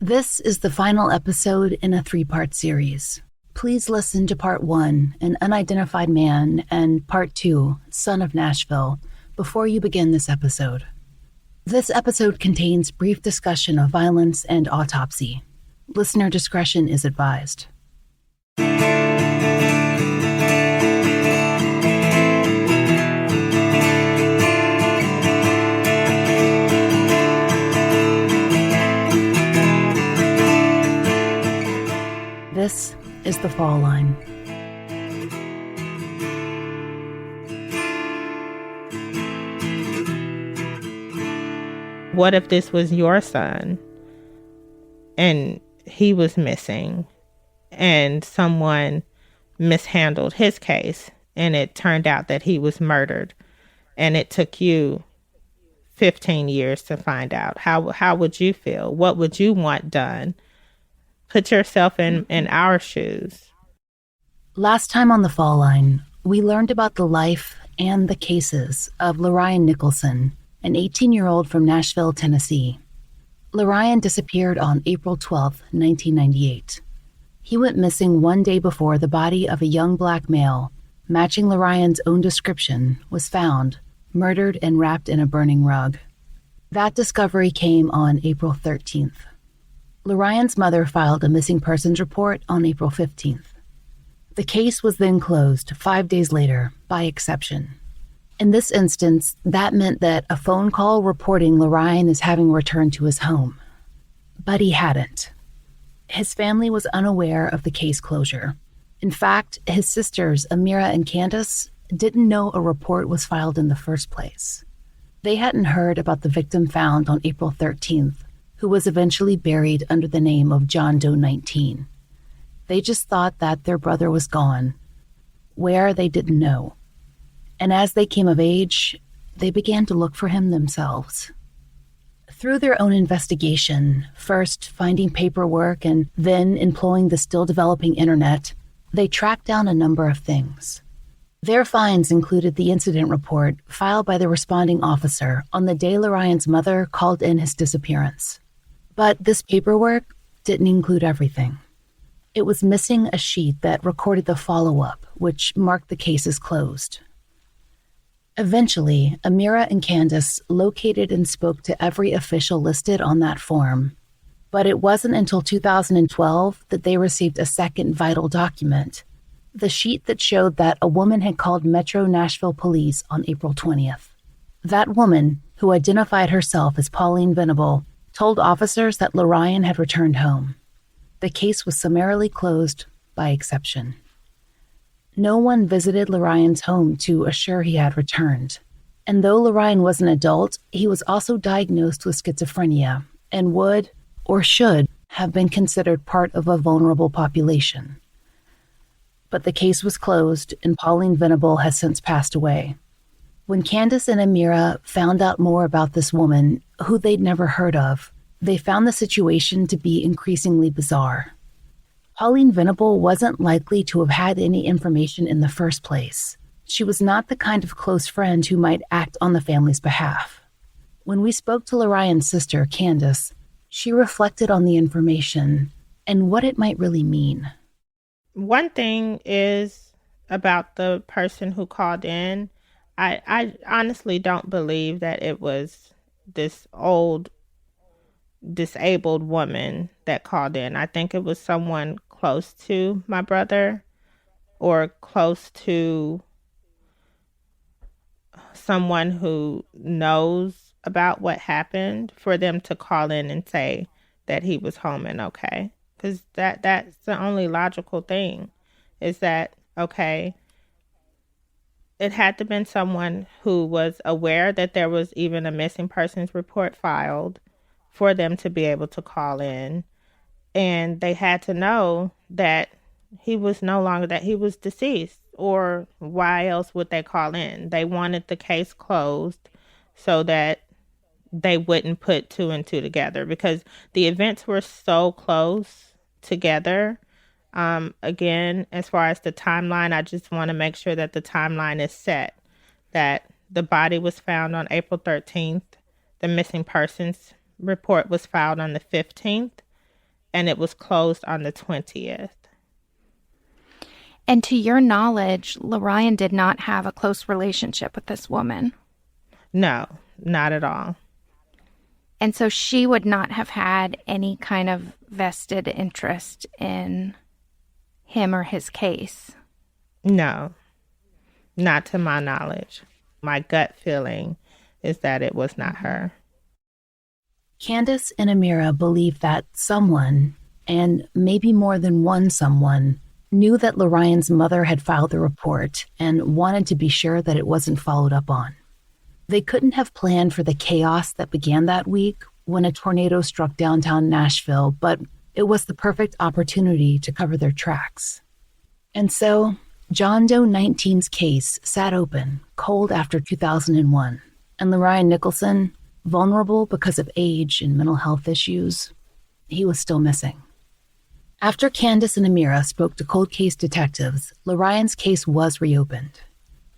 This is the final episode in a 3-part series. Please listen to Part 1, An Unidentified Man, and Part 2, Son of Nashville, before you begin this episode. This episode contains brief discussion of violence and autopsy. Listener discretion is advised. This is The Fall Line. What if this was your son and he was missing and someone mishandled his case and it turned out that he was murdered and it took you 15 years to find out? How would you feel? What would you want done? Put yourself in our shoes. Last time on The Fall Line, we learned about the life and the cases of LeRyan Nicholson, an 18-year-old from Nashville, Tennessee. LeRyan disappeared on April 12, 1998. He went missing one day before the body of a young black male, matching LeRyan's own description, was found, murdered and wrapped in a burning rug. That discovery came on April 13th. LeRyan's mother filed a missing persons report on April 15th. The case was then closed 5 days later, by exception. In this instance, that meant that a phone call reporting LeRyan as having returned to his home. But he hadn't. His family was unaware of the case closure. In fact, his sisters, Ameera and Candace, didn't know a report was filed in the first place. They hadn't heard about the victim found on April 13th, who was eventually buried under the name of John Doe 19. They just thought that their brother was gone. Where, they didn't know. And as they came of age, they began to look for him themselves. Through their own investigation, first finding paperwork and then employing the still developing internet, they tracked down a number of things. Their finds included the incident report filed by the responding officer on the day LeRyan's mother called in his disappearance. But this paperwork didn't include everything. It was missing a sheet that recorded the follow-up, which marked the case as closed. Eventually, Ameera and Candace located and spoke to every official listed on that form. But it wasn't until 2012 that they received a second vital document, the sheet that showed that a woman had called Metro Nashville Police on April 20th. That woman, who identified herself as Pauline Venable, told officers that LeRyan had returned home. The case was summarily closed by exception. No one visited LeRyan's home to assure he had returned. And though LeRyan was an adult, he was also diagnosed with schizophrenia and would, or should, have been considered part of a vulnerable population. But the case was closed and Pauline Venable has since passed away. When Candace and Ameera found out more about this woman, who they'd never heard of, they found the situation to be increasingly bizarre. Pauline Venable wasn't likely to have had any information in the first place. She was not the kind of close friend who might act on the family's behalf. When we spoke to LeRyan's sister, Candace, she reflected on the information and what it might really mean. One thing is about the person who called in. I honestly don't believe that it was this old disabled woman that called in. I think it was someone close to my brother or close to someone who knows about what happened for them to call in and say that he was home and okay. Because that's the only logical thing is that, okay, it had to have been someone who was aware that there was even a missing persons report filed for them to be able to call in. And they had to know that he was no longer, that he was deceased, or why else would they call in? They wanted the case closed so that they wouldn't put two and two together because the events were so close together. Again, as far as the timeline, I just want to make sure that the timeline is set, that the body was found on April 13th. The missing persons report was filed on the 15th. and it was closed on the 20th. And to your knowledge, LeRyan did not have a close relationship with this woman. No, not at all. And so she would not have had any kind of vested interest in him or his case. No, not to my knowledge. My gut feeling is that it was not her. Candace and Ameera believe that someone, and maybe more than one someone, knew that LeRyan's mother had filed the report and wanted to be sure that it wasn't followed up on. They couldn't have planned for the chaos that began that week when a tornado struck downtown Nashville, but it was the perfect opportunity to cover their tracks. And so, John Doe 19's case sat open, cold after 2001, and LeRyan Nicholson, vulnerable because of age and mental health issues, he was still missing. After Candace and Ameera spoke to cold case detectives, LeRyan's case was reopened.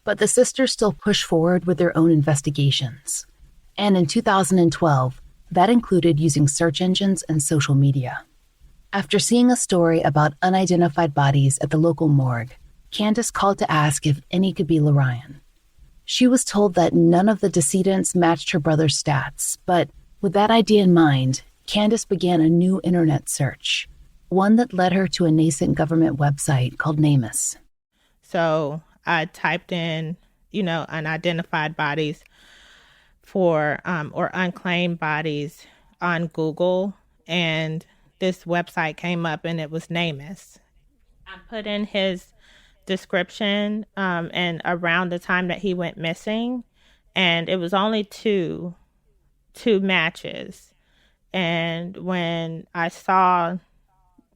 But the sisters still pushed forward with their own investigations. And in 2012, that included using search engines and social media. After seeing a story about unidentified bodies at the local morgue, Candace called to ask if any could be LeRyan. She was told that none of the decedents matched her brother's stats, but with that idea in mind, Candace began a new internet search, one that led her to a nascent government website called NamUs. So I typed in, unidentified bodies or unclaimed bodies on Google, and this website came up, and it was NamUs. I put in his description and around the time that he went missing, and it was only two matches. And when I saw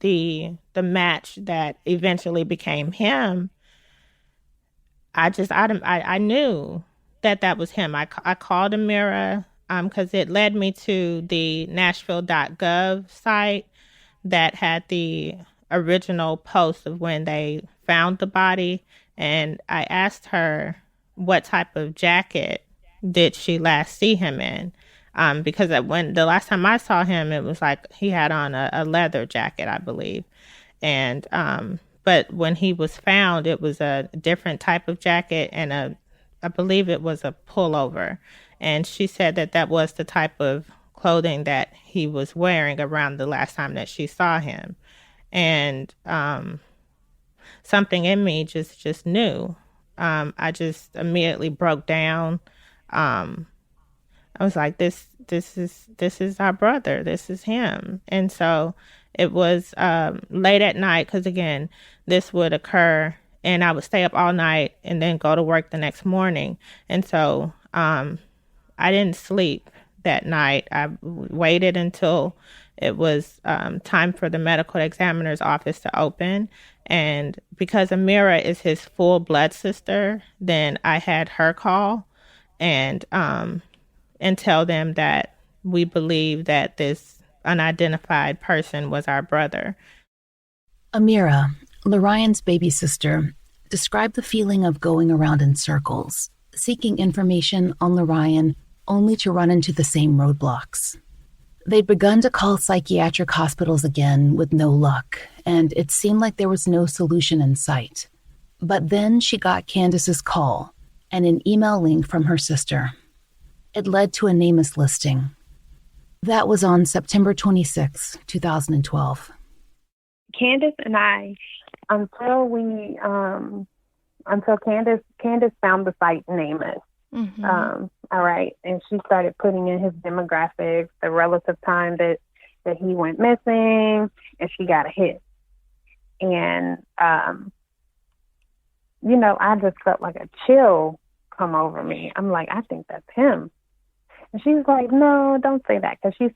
the match that eventually became him, I knew that was him. I called Ameera because it led me to the Nashville.gov site that had the original post of when they found the body, and I asked her what type of jacket did she last see him in, because when the last time I saw him, it was like he had on a leather jacket, I believe, and but when he was found, it was a different type of jacket, and I believe it was a pullover, and she said that was the type of clothing that he was wearing around the last time that she saw him. And something in me just knew. I just immediately broke down. I was like, this is our brother. This is him. And so it was late at night, because again, this would occur, and I would stay up all night and then go to work the next morning. And so I didn't sleep that night. I waited until it was time for the medical examiner's office to open. And because Ameera is his full blood sister, then I had her call and tell them that we believe that this unidentified person was our brother. Ameera, LeRyan's baby sister, described the feeling of going around in circles, seeking information on LeRyan only to run into the same roadblocks. They'd begun to call psychiatric hospitals again with no luck, and it seemed like there was no solution in sight. But then she got Candace's call and an email link from her sister. It led to a NamUs listing. That was on September 26, 2012. Candace and I, until Candace found the site NamUs. Mm-hmm. All right. And she started putting in his demographics, the relative time that he went missing, and she got a hit. And, I just felt like a chill come over me. I'm like, I think that's him. And she's like, no, don't say that, because she's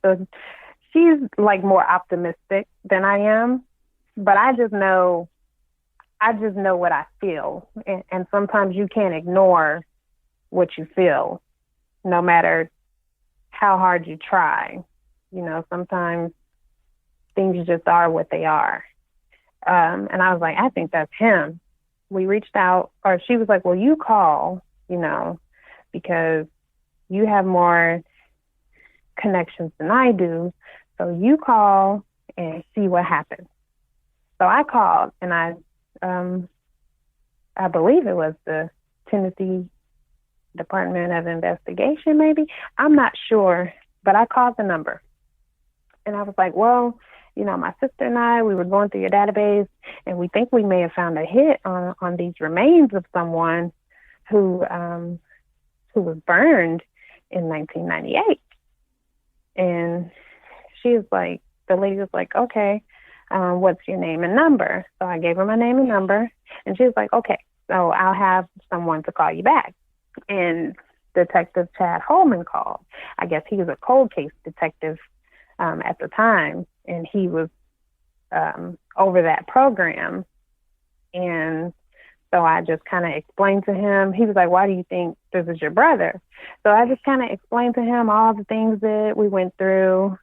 like more optimistic than I am. But I just know what I feel. And sometimes you can't ignore what you feel, no matter how hard you try. Sometimes things just are what they are. And I was like, I think that's him. We reached out, or she was like, well, you call, because you have more connections than I do. So you call and see what happens. So I called, and I believe it was the Tennessee Department of Investigation, maybe. I'm not sure, but I called the number. And I was like, well, my sister and I, we were going through your database, and we think we may have found a hit on these remains of someone who was burned in 1998. And the lady was like, okay, what's your name and number? So I gave her my name and number, and she was like, okay, so I'll have someone to call you back. And Detective Chad Holman called. I guess he was a cold case detective at the time, and he was over that program. And so I just kind of explained to him. He was like, why do you think this is your brother? So I just kind of explained to him all the things that we went through,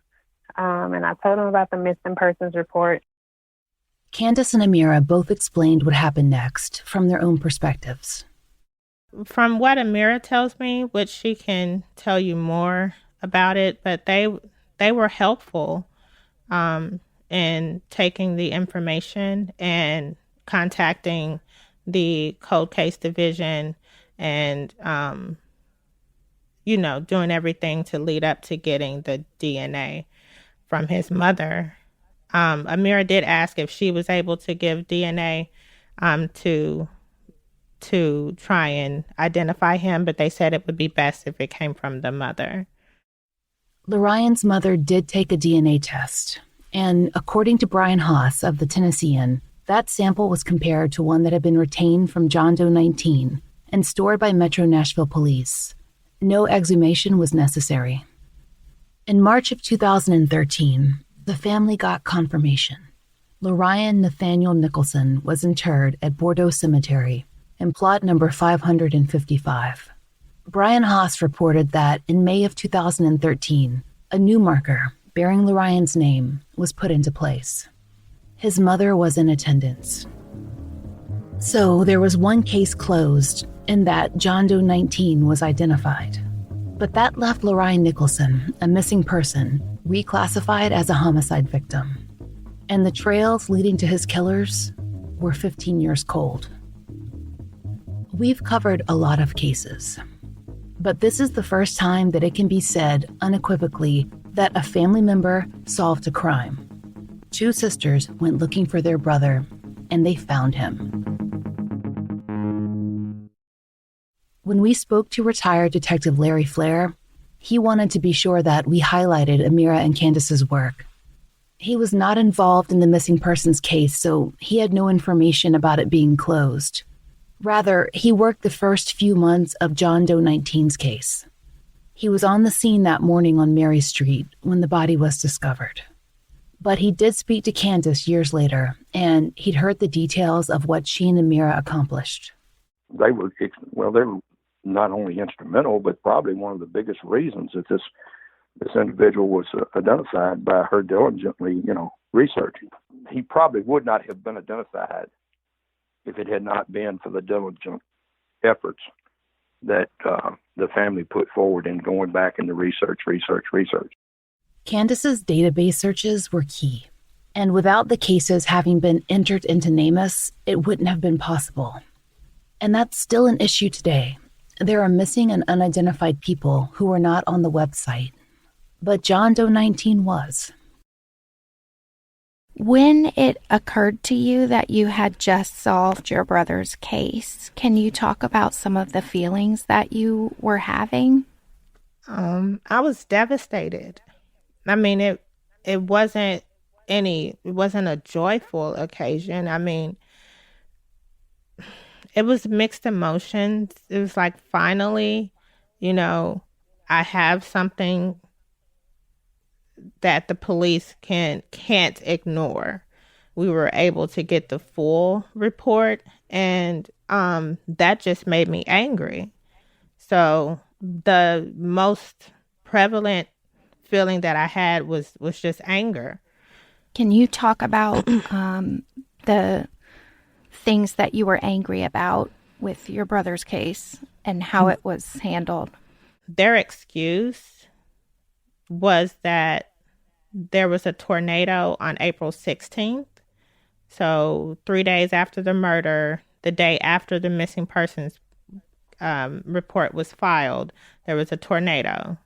and I told him about the missing persons report. Candace and Ameera both explained what happened next from their own perspectives. From what Ameera tells me, which she can tell you more about it, but they were helpful in taking the information and contacting the cold case division and, doing everything to lead up to getting the DNA from his mother. Ameera did ask if she was able to give DNA to try and identify him, but they said it would be best if it came from the mother. LeRyan's mother did take a DNA test, and according to Brian Haas of the Tennessean, that sample was compared to one that had been retained from John Doe 19 and stored by Metro Nashville Police. No exhumation was necessary. In March of 2013, the family got confirmation. LeRyan Nathaniel Nicholson was interred at Bordeaux Cemetery in plot number 555. Brian Haas reported that in May of 2013, a new marker bearing LeRyan's name was put into place. His mother was in attendance. So there was one case closed in that John Doe 19 was identified. But that left LeRyan Nicholson, a missing person, reclassified as a homicide victim. And the trails leading to his killers were 15 years cold. We've covered a lot of cases, but this is the first time that it can be said unequivocally that a family member solved a crime. Two sisters went looking for their brother, and they found him. When we spoke to retired Detective Larry Flair, he wanted to be sure that we highlighted Ameera and Candace's work. He was not involved in the missing persons case, so he had no information about it being closed. Rather, he worked the first few months of John Doe 19's case. He was on the scene that morning on Mary Street when the body was discovered. But he did speak to Candace years later, and he'd heard the details of what she and Ameera accomplished. They were not only instrumental, but probably one of the biggest reasons that this individual was identified by her diligently, researching. He probably would not have been identified if it had not been for the diligent efforts that the family put forward in going back into research. Candace's database searches were key, and without the cases having been entered into NamUs, it wouldn't have been possible. And that's still an issue today. There are missing and unidentified people who are not on the website, but John Doe 19 was. When it occurred to you that you had just solved your brother's case, can you talk about some of the feelings that you were having? I was devastated. I mean, it wasn't a joyful occasion. I mean, it was mixed emotions. It was like, finally, I have something that the police can't ignore. We were able to get the full report, and that just made me angry. So the most prevalent feeling that I had was just anger. Can you talk about the things that you were angry about with your brother's case and how it was handled? Their excuse was that there was a tornado on April 16th. So 3 days after the murder, the day after the missing persons report was filed, there was a tornado.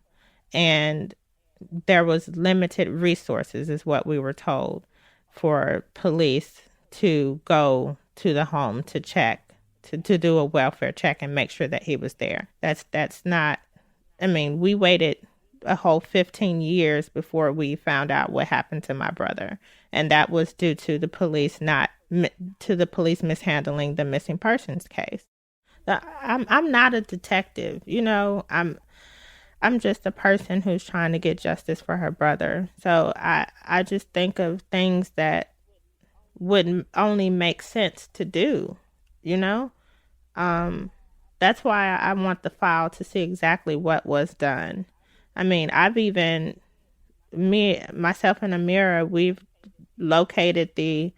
And there was limited resources, is what we were told, for police to go to the home to check, to do a welfare check and make sure that he was there. That's not, I mean, we waited a whole 15 years before we found out what happened to my brother. And that was due to the police mishandling the missing persons case. I'm not a detective, you know. I'm just a person who's trying to get justice for her brother. So I just think of things that would only make sense to do, you know? That's why I want the file to see exactly what was done. I mean, myself and Ameera, we've located the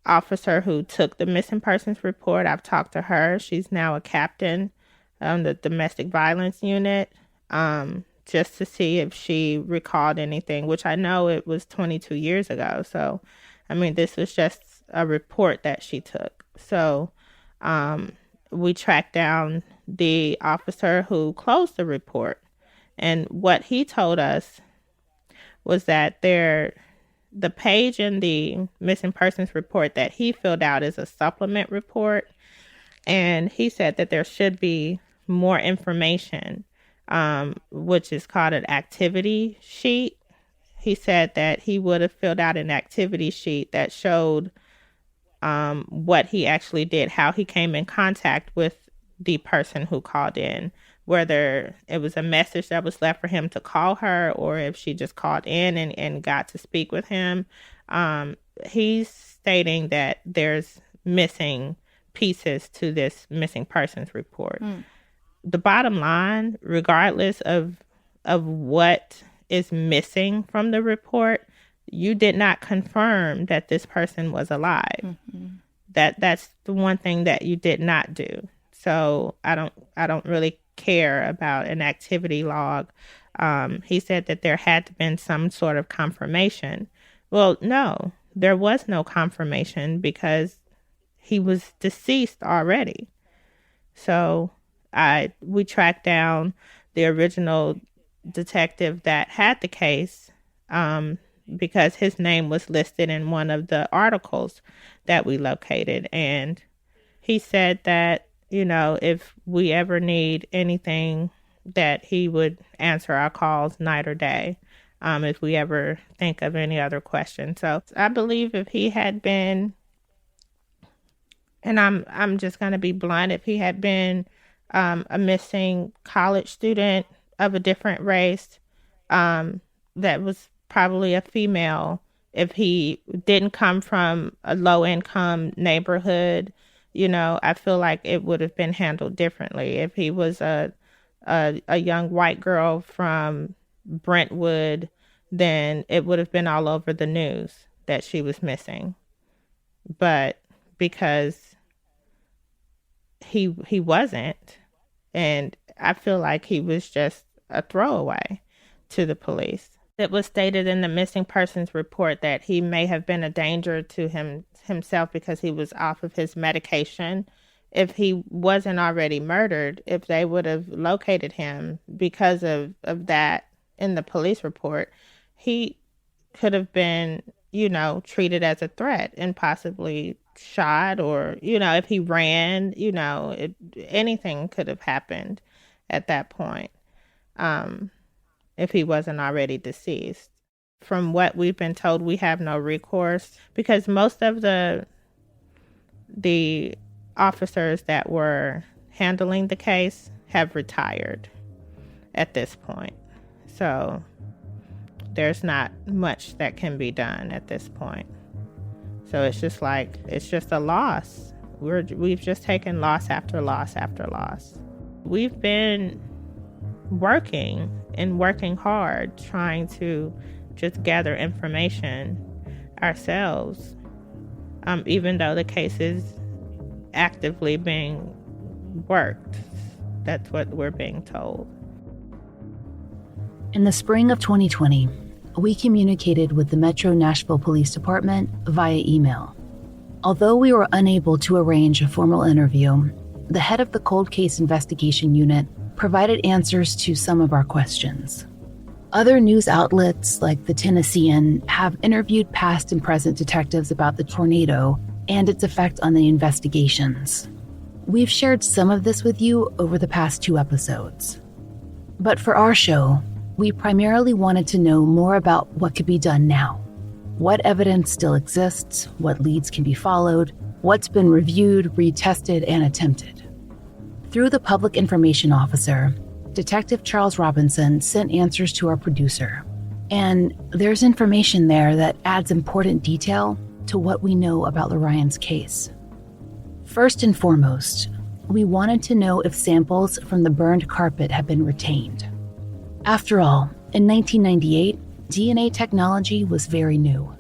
officer who took the missing persons report. I've talked to her. She's now a captain on the domestic violence unit. Just to see if she recalled anything, which I know it was 22 years ago. So, I mean, this was just a report that she took. So, we tracked down the officer who closed the report. And what he told us was that the page in the missing persons report that he filled out is a supplement report. And he said that there should be more information, which is called an activity sheet. He said that he would have filled out an activity sheet that showed what he actually did, how he came in contact with the person who called in, whether it was a message that was left for him to call her or if she just called in and got to speak with him. He's stating that there's missing pieces to this missing persons report. The bottom line, regardless of what is missing from the report, you did not confirm that this person was alive. Mm-hmm. That's the one thing that you did not do. So I don't really care about an activity log. He said that there had been some sort of confirmation. Well, no, there was no confirmation because he was deceased already. So we tracked down the original detective that had the case, because his name was listed in one of the articles that we located. And he said that, you know, if we ever need anything, that he would answer our calls night or day, if we ever think of any other questions. So I believe if he had been, and I'm just going to be blunt, if he had been a missing college student of a different race, that was probably a female, if he didn't come from a low-income neighborhood, you know, I feel like it would have been handled differently. If he was a young white girl from Brentwood, then it would have been all over the news that she was missing. But because he wasn't, and I feel like he was just a throwaway to the police. It was stated in the missing persons report that he may have been a danger to himself because he was off of his medication. If he wasn't already murdered, if they would have located him because of that in the police report, he could have been, you know, treated as a threat and possibly shot, or, you know, if he ran, you know, anything could have happened at that point, if he wasn't already deceased. From what we've been told, we have no recourse because most of the officers that were handling the case have retired at this point. So there's not much that can be done at this point. So it's just a loss. We've just taken loss after loss after loss. We've been working hard, trying to just gather information ourselves, even though the case is actively being worked. That's what we're being told. In the spring of 2020, we communicated with the Metro Nashville Police Department via email. Although we were unable to arrange a formal interview, the head of the Cold Case Investigation Unit provided answers to some of our questions. Other news outlets, like the Tennessean, have interviewed past and present detectives about the tornado and its effect on the investigations. We've shared some of this with you over the past 2 episodes. But for our show, we primarily wanted to know more about what could be done now. What evidence still exists, what leads can be followed, what's been reviewed, retested, and attempted. Through the Public Information Officer, Detective Charles Robinson sent answers to our producer. And there's information there that adds important detail to what we know about LeRyan's case. First and foremost, we wanted to know if samples from the burned carpet have been retained. After all, in 1998, DNA technology was very new.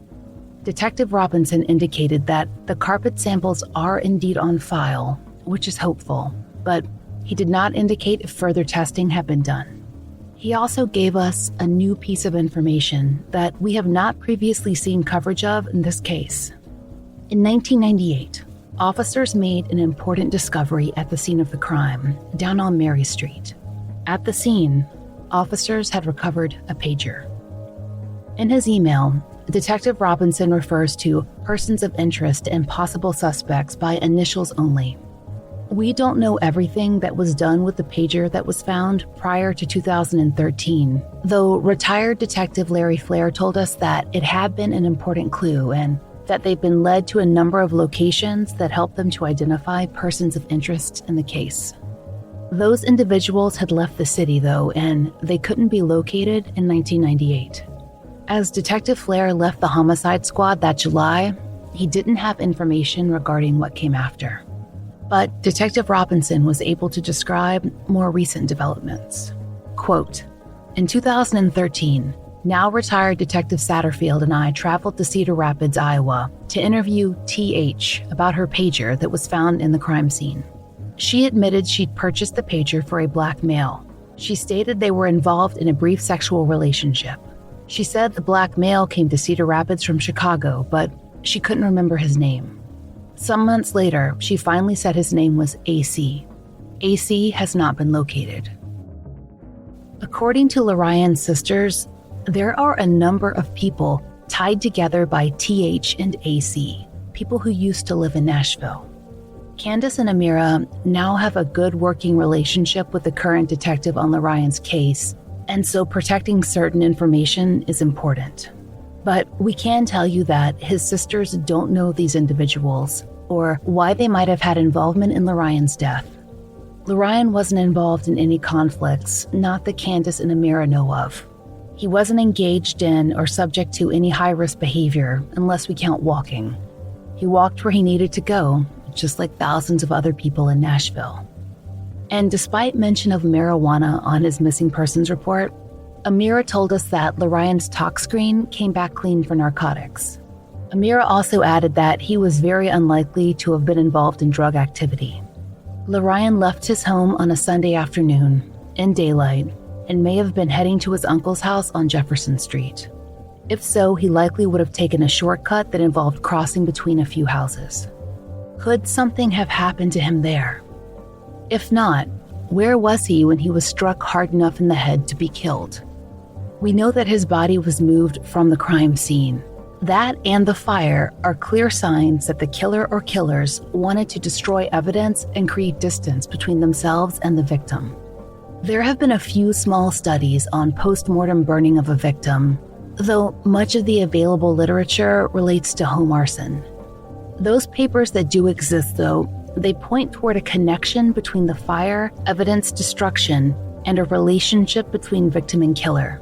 Detective Robinson indicated that the carpet samples are indeed on file, which is hopeful, but he did not indicate if further testing had been done. He also gave us a new piece of information that we have not previously seen coverage of in this case. In 1998, officers made an important discovery at the scene of the crime, down on Mary Street. At the scene, officers had recovered a pager. In his email, Detective Robinson refers to persons of interest and possible suspects by initials only. We don't know everything that was done with the pager that was found prior to 2013, though retired Detective Larry Flair told us that it had been an important clue and that they've been led to a number of locations that helped them to identify persons of interest in the case. Those individuals had left the city, though, and they couldn't be located in 1998. As Detective Flair left the homicide squad that July, he didn't have information regarding what came after. But Detective Robinson was able to describe more recent developments. Quote, in 2013, now retired Detective Satterfield and I traveled to Cedar Rapids, Iowa, to interview TH about her pager that was found in the crime scene. She admitted she'd purchased the pager for a black male. She stated they were involved in a brief sexual relationship. She said the black male came to Cedar Rapids from Chicago, but she couldn't remember his name. Some months later, she finally said his name was AC. AC has not been located. According to LeRyan's sisters, there are a number of people tied together by TH and AC, people who used to live in Nashville. Candace and Ameera now have a good working relationship with the current detective on LeRyan's case, and so protecting certain information is important. But we can tell you that his sisters don't know these individuals or why they might have had involvement in LeRyan's death. LeRyan wasn't involved in any conflicts, not that Candace and Ameera know of. He wasn't engaged in or subject to any high-risk behavior unless we count walking. He walked where he needed to go, just like thousands of other people in Nashville. And despite mention of marijuana on his missing persons report, Ameera told us that LeRyan's talk screen came back clean for narcotics. Ameera also added that he was very unlikely to have been involved in drug activity. LeRyan left his home on a Sunday afternoon, in daylight, and may have been heading to his uncle's house on Jefferson Street. If so, he likely would have taken a shortcut that involved crossing between a few houses. Could something have happened to him there? If not, where was he when he was struck hard enough in the head to be killed? We know that his body was moved from the crime scene. That and the fire are clear signs that the killer or killers wanted to destroy evidence and create distance between themselves and the victim. There have been a few small studies on post-mortem burning of a victim, though much of the available literature relates to home arson. Those papers that do exist, though, they point toward a connection between the fire, evidence destruction, and a relationship between victim and killer.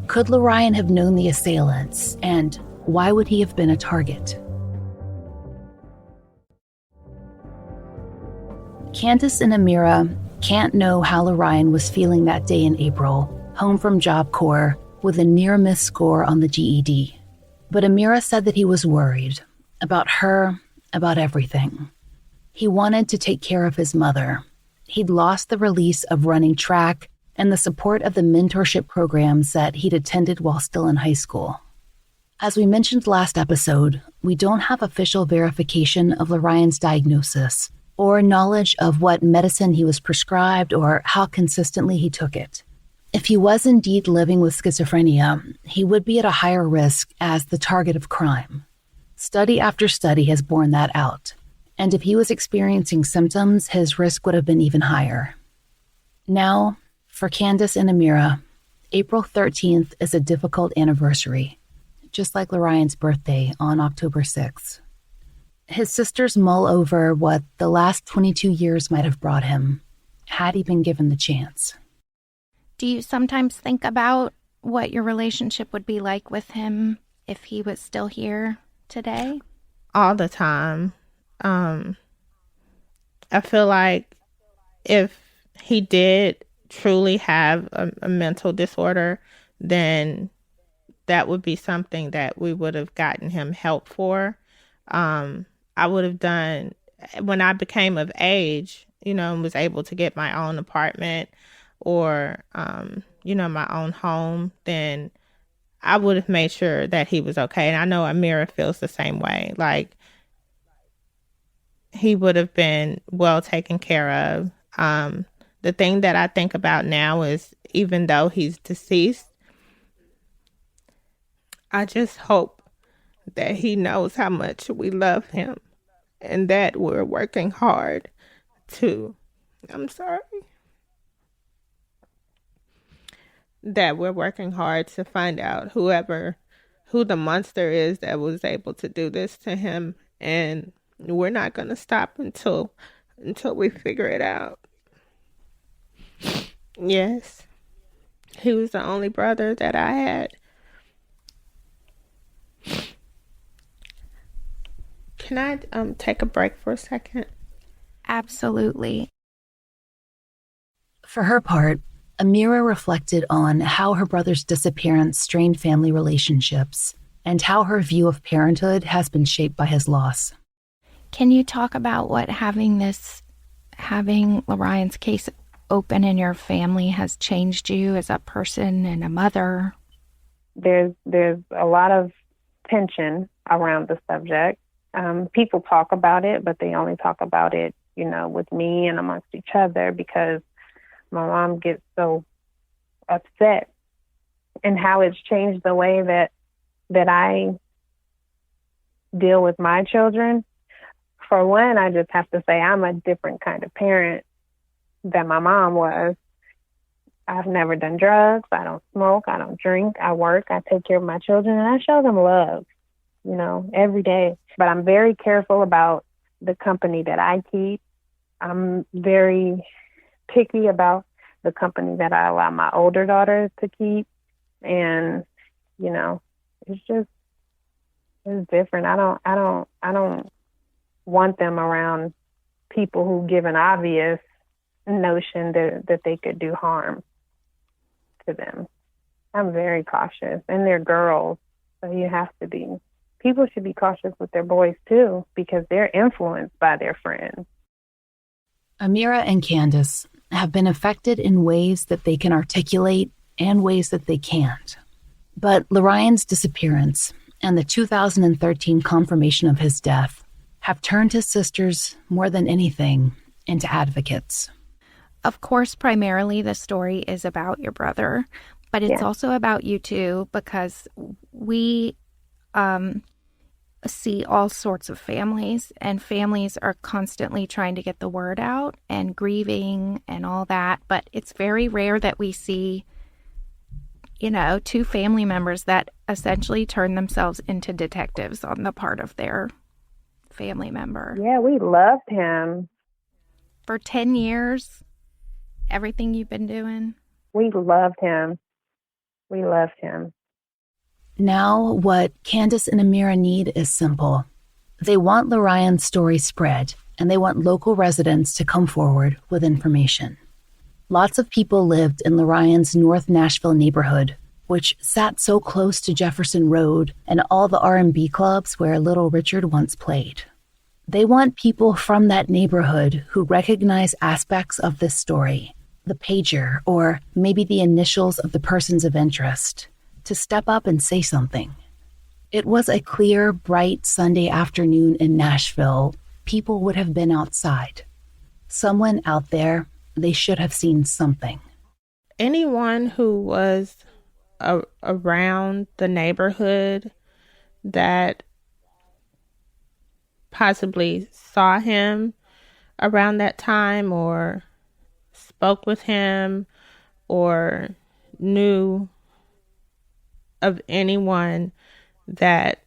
Could LeRyan have known the assailants, and why would he have been a target? Candace and Ameera can't know how LeRyan was feeling that day in April, home from Job Corps, with a near-miss score on the GED. But Ameera said that he was worried about her, about everything. He wanted to take care of his mother. He'd lost the release of running track, and the support of the mentorship programs that he'd attended while still in high school. As we mentioned last episode, we don't have official verification of LeRyan's diagnosis or knowledge of what medicine he was prescribed or how consistently he took it. If he was indeed living with schizophrenia, he would be at a higher risk as the target of crime. Study after study has borne that out, and if he was experiencing symptoms, his risk would have been even higher. Now, for Candace and Ameera, April 13th is a difficult anniversary, just like LeRyan's birthday on October 6th. His sisters mull over what the last 22 years might have brought him, had he been given the chance. Do you sometimes think about what your relationship would be like with him if he was still here today? All the time. I feel like if he did truly have a mental disorder, then that would be something that we would have gotten him help for. I would have done, when I became of age, and was able to get my own apartment or, my own home, then I would have made sure that he was okay. And I know Ameera feels the same way. Like, he would have been well taken care of. The thing that I think about now is, even though he's deceased, I just hope that he knows how much we love him and that we're working hard that we're working hard to find out who the monster is that was able to do this to him. And we're not going to stop until we figure it out. Yes. He was the only brother that I had. Can I take a break for a second? Absolutely. For her part, Ameera reflected on how her brother's disappearance strained family relationships and how her view of parenthood has been shaped by his loss. Can you talk about what having LeRyan's case open in your family has changed you as a person and a mother? There's a lot of tension around the subject. People talk about it, but they only talk about it, with me and amongst each other, because my mom gets so upset, and how it's changed the way that I deal with my children. For one, I just have to say I'm a different kind of parent than my mom was. I've never done drugs. I don't smoke. I don't drink. I work. I take care of my children, and I show them love, every day. But I'm very careful about the company that I keep. I'm very picky about the company that I allow my older daughters to keep. And, it's different. I don't want them around people who give an obvious notion that they could do harm to them. I'm very cautious, and they're girls, so you have to be. People should be cautious with their boys too, because they're influenced by their friends. Ameera and Candace have been affected in ways that they can articulate and ways that they can't. But LeRyan's disappearance and the 2013 confirmation of his death have turned his sisters, more than anything, into advocates. Of course, primarily the story is about your brother, but it's also about you too, because we see all sorts of families, and families are constantly trying to get the word out and grieving and all that. But it's very rare that we see, two family members that essentially turn themselves into detectives on the part of their family member. Yeah, we loved him. For 10 years, everything you've been doing. We loved him. We loved him. Now, what Candace and Ameera need is simple. They want LeRyan's story spread, and they want local residents to come forward with information. Lots of people lived in LeRyan's North Nashville neighborhood, which sat so close to Jefferson Road and all the R&B clubs where Little Richard once played. They want people from that neighborhood who recognize aspects of this story the pager, or maybe the initials of the persons of interest, to step up and say something. It was a clear, bright Sunday afternoon in Nashville. People would have been outside. Someone out there, they should have seen something. Anyone who was around the neighborhood that possibly saw him around that time or spoke with him or knew of anyone that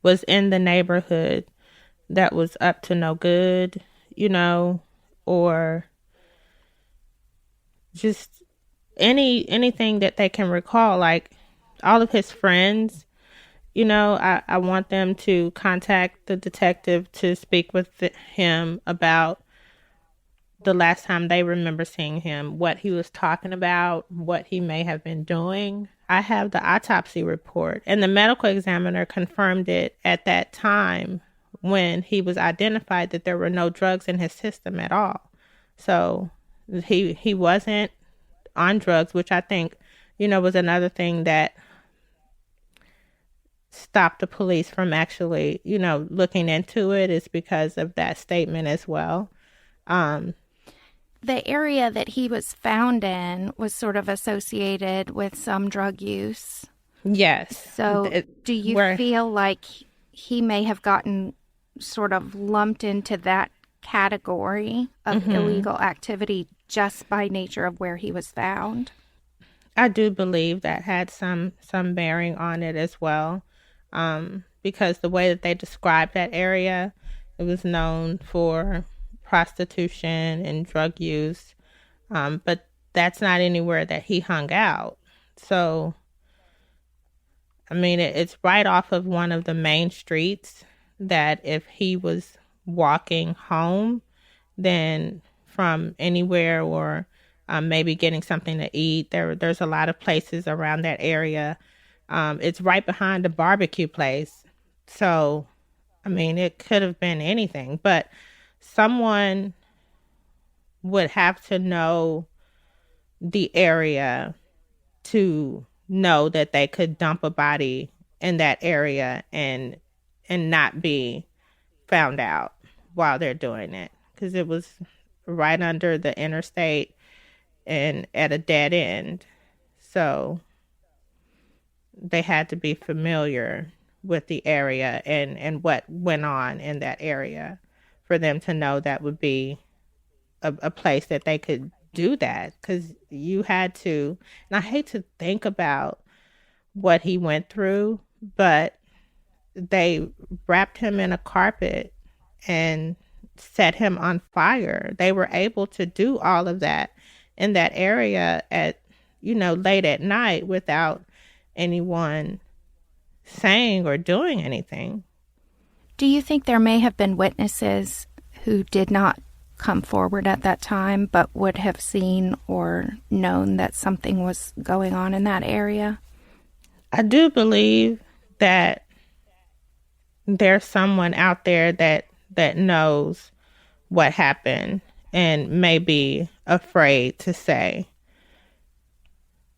was in the neighborhood that was up to no good, or just anything that they can recall, like all of his friends, I want them to contact the detective to speak with him about the last time they remember seeing him, what he was talking about, what he may have been doing. I have the autopsy report, and the medical examiner confirmed it at that time when he was identified that there were no drugs in his system at all. So he wasn't on drugs, which I think, was another thing that stopped the police from actually, looking into it, is because of that statement as well. The area that he was found in was sort of associated with some drug use. Yes. So do you feel like he may have gotten sort of lumped into that category of illegal activity just by nature of where he was found? I do believe that had some bearing on it as well, because the way that they described that area, it was known for prostitution and drug use, but that's not anywhere that he hung out. So, I mean, it's right off of one of the main streets that if he was walking home, then from anywhere or maybe getting something to eat, there's a lot of places around that area. It's right behind a barbecue place. So, I mean, it could have been anything, but someone would have to know the area to know that they could dump a body in that area and not be found out while they're doing it, because it was right under the interstate and at a dead end. So they had to be familiar with the area and what went on in that area for them to know that would be a place that they could do that, because you had to, and I hate to think about what he went through, but they wrapped him in a carpet and set him on fire. They were able to do all of that in that area at, late at night without anyone saying or doing anything. Do you think there may have been witnesses who did not come forward at that time but would have seen or known that something was going on in that area? I do believe that there's someone out there that knows what happened and may be afraid to say.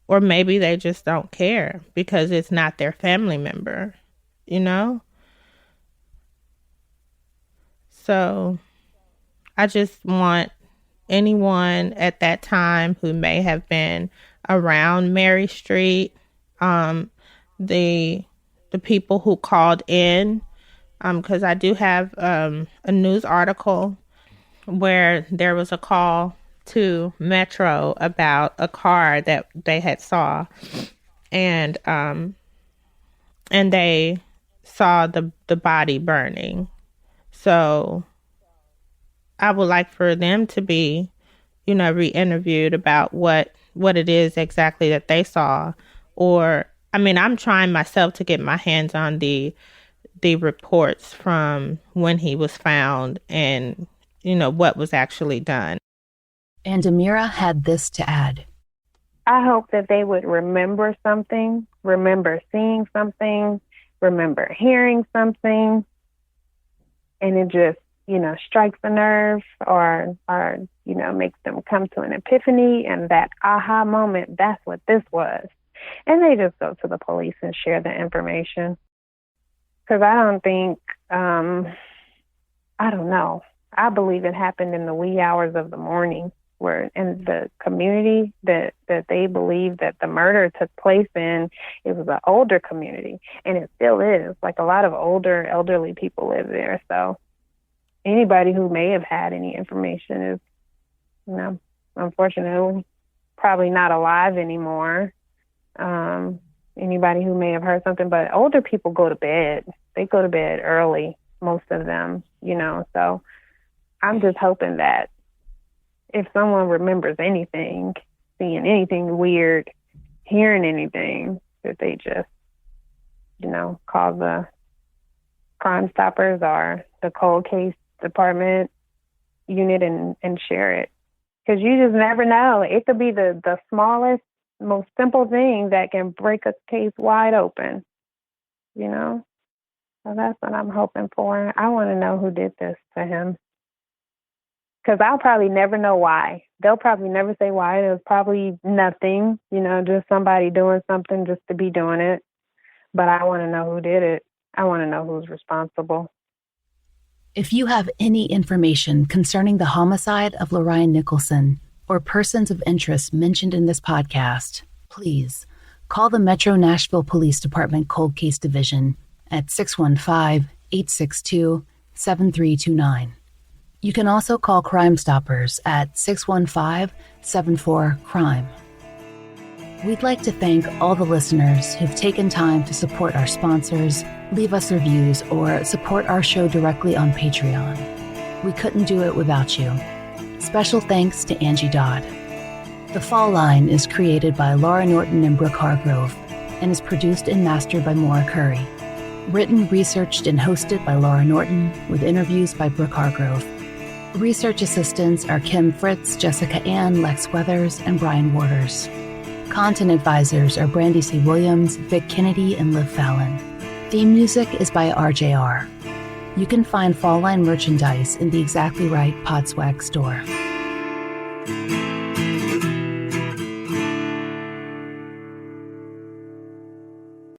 Or maybe they just don't care because it's not their family member, So I just want anyone at that time who may have been around Mary Street, the people who called in, because I do have a news article where there was a call to Metro about a car that they had saw, and they saw the body burning. So I would like for them to be, re-interviewed about what it is exactly that they saw. Or, I mean, I'm trying myself to get my hands on the reports from when he was found and, what was actually done. And Ameera had this to add. I hope that they would remember something, remember seeing something, remember hearing something, and it just strikes a nerve or makes them come to an epiphany, and that aha moment, that's what this was. And they just go to the police and share the information. Because I don't think, I don't know. I believe it happened in the wee hours of the morning, where in the community that they believe that the murder took place in, it was an older community, and it still is. Like, a lot of older, elderly people live there. So anybody who may have had any information is, unfortunately, probably not alive anymore. Anybody who may have heard something, but older people go to bed. They go to bed early, most of them, so I'm just hoping that if someone remembers anything, seeing anything weird, hearing anything, that they just, call the Crime Stoppers or the cold case department unit and share it. Because you just never know. It could be the smallest, most simple thing that can break a case wide open, So that's what I'm hoping for. I want to know who did this to him. Because I'll probably never know why. They'll probably never say why. It was probably nothing, just somebody doing something just to be doing it. But I want to know who did it. I want to know who's responsible. If you have any information concerning the homicide of LeRyan Nicholson or persons of interest mentioned in this podcast, please call the Metro Nashville Police Department Cold Case Division at 615-862-7329. You can also call Crime Stoppers at 615-74-CRIME. We'd like to thank all the listeners who've taken time to support our sponsors, leave us reviews, or support our show directly on Patreon. We couldn't do it without you. Special thanks to Angie Dodd. The Fall Line is created by Laura Norton and Brooke Hargrove and is produced and mastered by Maura Curry. Written, researched, and hosted by Laura Norton with interviews by Brooke Hargrove. Research assistants are Kim Fritz, Jessica Ann, Lex Weathers, and Brian Waters. Content advisors are Brandy C. Williams, Vic Kennedy, and Liv Fallon. Theme music is by RJR. You can find Fall Line merchandise in the Exactly Right Podswag store.